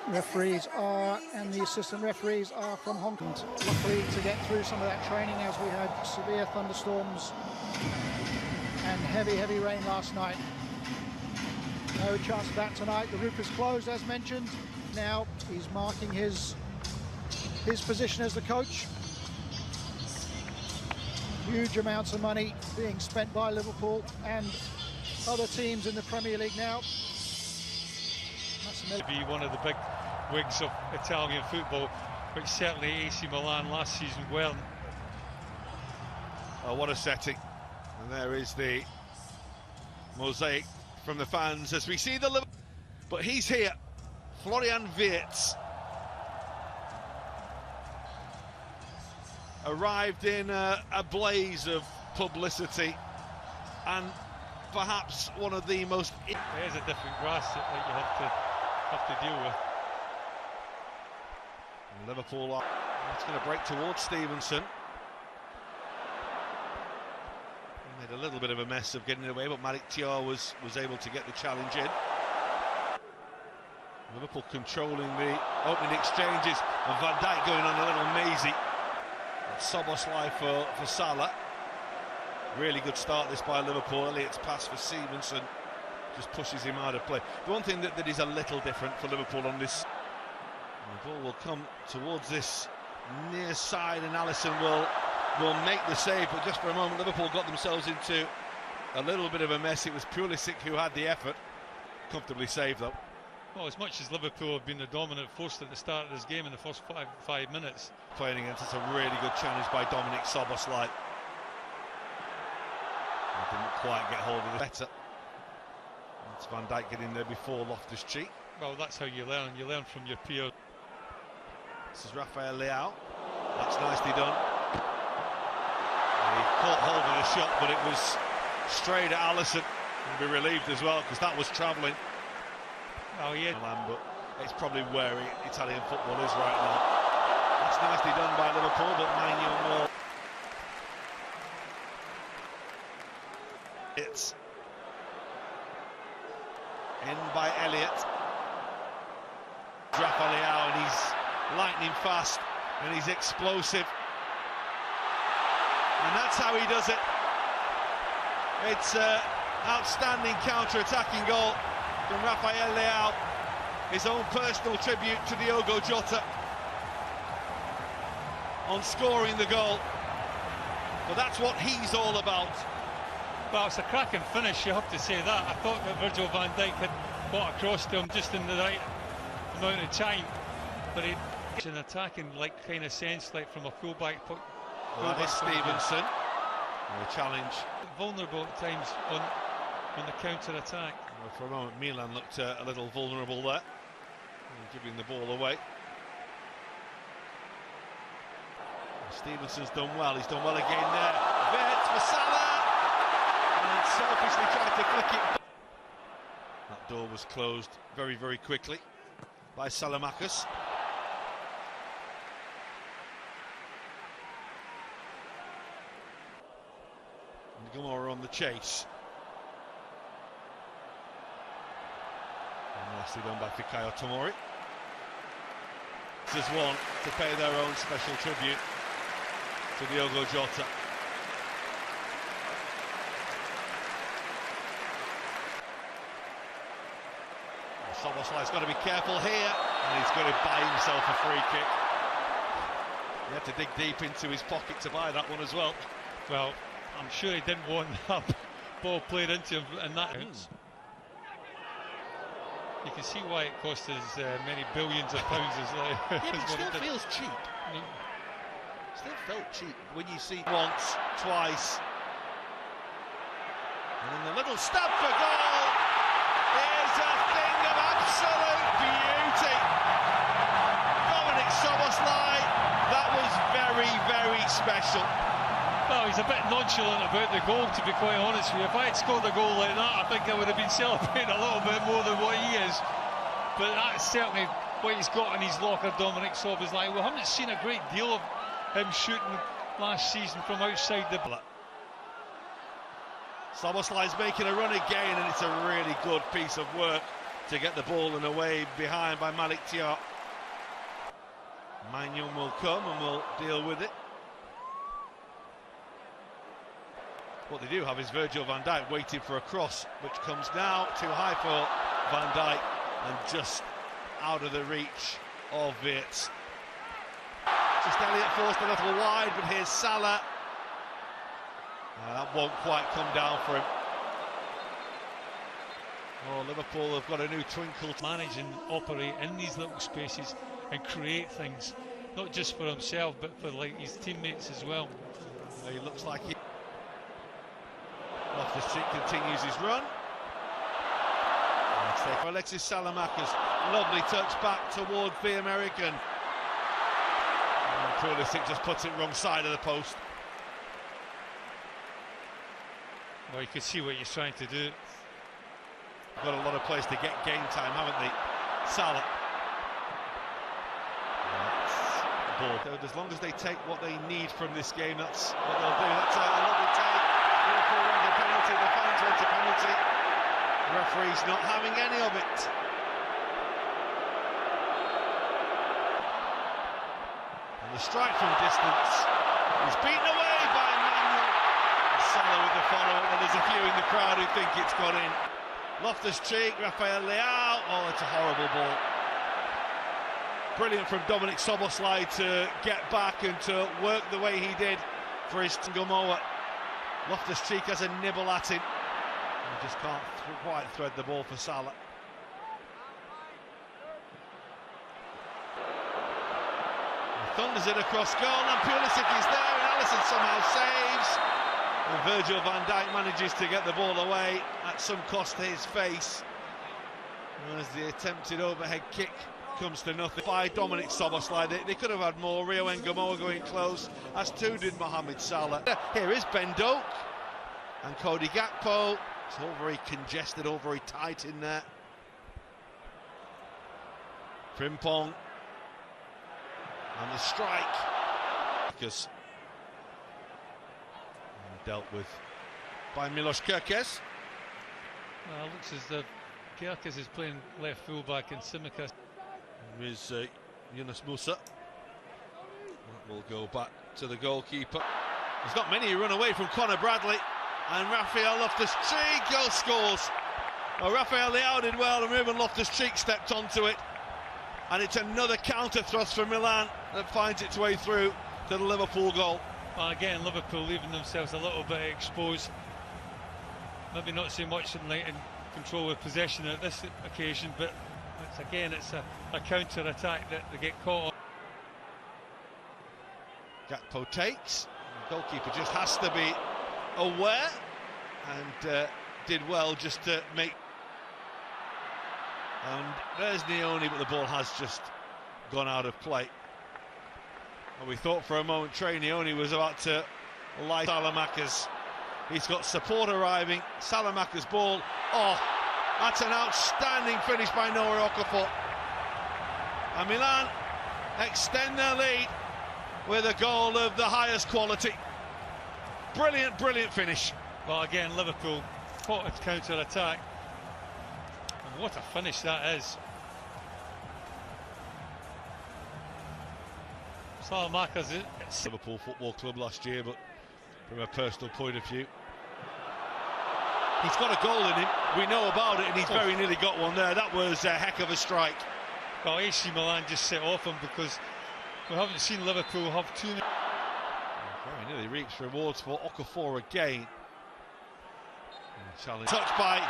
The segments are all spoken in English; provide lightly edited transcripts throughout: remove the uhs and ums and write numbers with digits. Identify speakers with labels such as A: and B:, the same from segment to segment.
A: Referees are, and the assistant referees are from Hong Kong. Luckily to get through some of that training, as we had severe thunderstorms and heavy rain last night. No chance of that tonight. The roof is closed, as mentioned. Now he's marking his position as the coach. Huge amounts of money being spent by Liverpool and other teams in the Premier League now.
B: To be one of the big wigs of Italian football, which certainly AC Milan last season weren't.
C: Oh, what a setting. And there is the mosaic from the fans as we see the Liverpool. But he's here, Florian Wirtz. Arrived in a blaze of publicity and perhaps one of the most...
B: There's a different grass that you have to deal with.
C: And Liverpool are... It's going to break towards Stevenson. He made a little bit of a mess of getting it away, but Malik Thiaw was able to get the challenge in. Liverpool controlling the opening exchanges, and Van Dijk going on a little mazy. Szoboszlai for Salah. Really good start this by Liverpool. Elliott's pass for Stevenson just pushes him out of play. The one thing that is a little different for Liverpool on this, the ball will come towards this near side and Alisson will make the save, but just for a moment Liverpool got themselves into a little bit of a mess. It was Pulisic who had the effort. Comfortably saved though.
B: Well, as much as Liverpool have been the dominant force at the start of this game in the first five minutes.
C: Playing against us, a really good challenge by Dominic Szoboszlai. Didn't quite get hold of the better. It's Van Dijk getting there before Loftus-Cheek.
B: Well, that's how you learn. You learn from your peers.
C: This is Rafael Leao. That's nicely done. He caught hold of the shot, but it was straight at Alisson. He'll be relieved as well because that was travelling.
B: Oh yeah.
C: Milan, but it's probably where Italian football is right now. That's nicely done by Liverpool, but Maignan will. It's in by Elliott. Rafael Leao, and he's lightning fast and he's explosive. And that's how he does it. It's an outstanding counter-attacking goal from Rafael Leao, his own personal tribute to Diogo Jota on scoring the goal. But that's what he's all about.
B: Well, it's a cracking finish, you have to say that. I thought that Virgil van Dijk had got across to him just in the right amount of time, but it's an attacking kind of sense, like from a fullback.
C: Well, that is Stevenson. The challenge.
B: Vulnerable at times on the counter-attack.
C: Well, for a moment Milan looked a little vulnerable there, giving the ball away. Stevenson's done well, he's done well again there. Wirtz for Salah! And selfishly tried to flick it. That door was closed very quickly by Salamakis. And Gomorrah on the chase. Nicely done by Fikayo Tomori. This is one to pay their own special tribute to Diogo Jota. Szoboszlai's got to be careful here, and he's got to buy himself a free kick. He had to dig deep into his pocket to buy that one as well.
B: Well, I'm sure he didn't want that ball played into him, and that counts. You can see why it cost us many billions of pounds.
C: Yeah, but it still feels cheap. Still felt cheap when you see once, twice, and then the little stab for goal is a thing of absolute beauty. Dominic Szoboszlai, that was very special.
B: Well, he's a bit nonchalant about the goal, to be quite honest with you. If I had scored a goal like that, I think I would have been celebrating a little bit more than what he is. But that's certainly what he's got in his locker, Dominic Szoboszlai. We haven't seen a great deal of him shooting last season from outside the block.
C: Szoboszlai's making a run again, and it's a really good piece of work to get the ball and away behind by Malik Tiar. Magnon will come and will deal with it. What they do have is Virgil van Dijk waiting for a cross, which comes now too high for Van Dijk and just out of the reach of Wirtz. Just Elliott forced a little wide, but here's Salah. That won't quite come down for him. Oh, Liverpool have got a new twinkle.
B: Manage and operate in these little spaces and create things, not just for himself, but for his teammates as well.
C: He looks like he... Loftus-Cheek continues his run. Alexis Salamakas, lovely touch back towards the American. Pulisic just puts it wrong side of the post.
B: Well, you can see what he's trying to do.
C: Got a lot of players to get game time, haven't they? Salah. As long as they take what they need from this game, that's what they'll do. That's a lovely take. Liverpool went a penalty, the fans went a penalty. The referee's not having any of it. And the strike from distance is beaten away by Manuel. Salah with the follow, and there's a few in the crowd who think it's got in. Loftus-Cheek, Rafael Leao. Oh, it's a horrible ball. Brilliant from Dominic Szoboszlai to get back and to work the way he did for his Gomoa. Loftus-Cheek has a nibble at him. He just can't quite thread the ball for Salah. He thunders it across goal, and Pulisic is there, and Alisson somehow saves. And Virgil van Dijk manages to get the ball away at some cost to his face. As the attempted overhead kick comes to nothing by Dominic Szoboszlai. They could have had more. Rio Ngomoa going close, as too did Mohamed Salah. Here is Ben Doak and Cody Gakpo. It's all very congested, all very tight in there. Frimpong and the strike. Because dealt with by Milos Kerkez.
B: Well, it looks as though Kerkez is playing left fullback and Tsimikas.
C: There is Yunus Musa. That will go back to the goalkeeper. There's not many who run away from Conor Bradley, and Rafael Loftus-Cheek goal scores. Well, Rafael Leao did well, and Ruben Loftus-Cheek stepped onto it, and it's another counter thrust for Milan that finds its way through to the Liverpool goal.
B: Well, again, Liverpool leaving themselves a little bit exposed. Maybe not so much in control of possession at this occasion, but it's a counter-attack that they get caught on.
C: Gakpo takes. The goalkeeper just has to be aware, and did well just to make. And there's Nioni, but the ball has just gone out of play. And we thought for a moment Trey Nioni was about to light Salamakas. He's got support arriving. Salamakas' ball. Oh, that's an outstanding finish by Noah Okafor. And Milan extend their lead with a goal of the highest quality. Brilliant, brilliant finish.
B: Well, again, Liverpool caught a counter-attack. And what a finish that is. Salamakas,
C: Liverpool Football Club last year, but from a personal point of view, he's got a goal in him. We know about it, and he's very nearly got one there. That was a heck of a strike.
B: Well, AC Milan just set off him because we haven't seen Liverpool have too many.
C: Very nearly reached rewards for Okafor again. Challenge touched by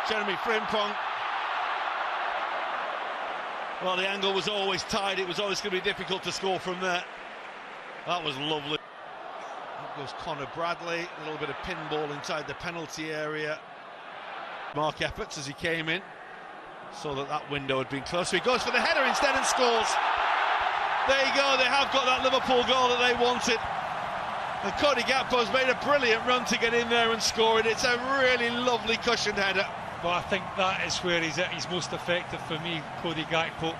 C: Jeremy Frimpong. Well, the angle was always tight. It was always going to be difficult to score from there. That was lovely. Up goes Conor Bradley. A little bit of pinball inside the penalty area. Mark efforts as he came in. Saw that window had been closed. So he goes for the header instead and scores. There you go. They have got that Liverpool goal that they wanted. And Cody Gakpo's made a brilliant run to get in there and score it. It's a really lovely cushioned header.
B: Well, I think that is where he's at his most effective for me, Cody Gakpo.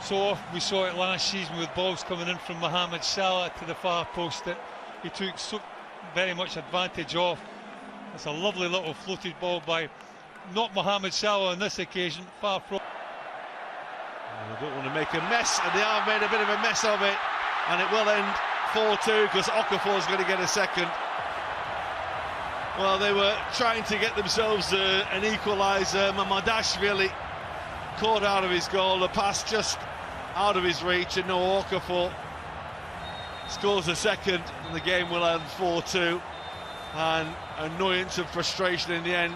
B: So often we saw it last season with balls coming in from Mohamed Salah to the far post that he took so very much advantage of. It's a lovely little floated ball by not Mohamed Salah on this occasion, far from.
C: They don't want to make a mess, and they have made a bit of a mess of it, and it will end 4-2 because Okafor is going to get a second. Well, they were trying to get themselves an equaliser. Mamadashvili caught out of his goal, the pass just out of his reach, and no, Okafor scores a second, and the game will end 4-2. And annoyance and frustration in the end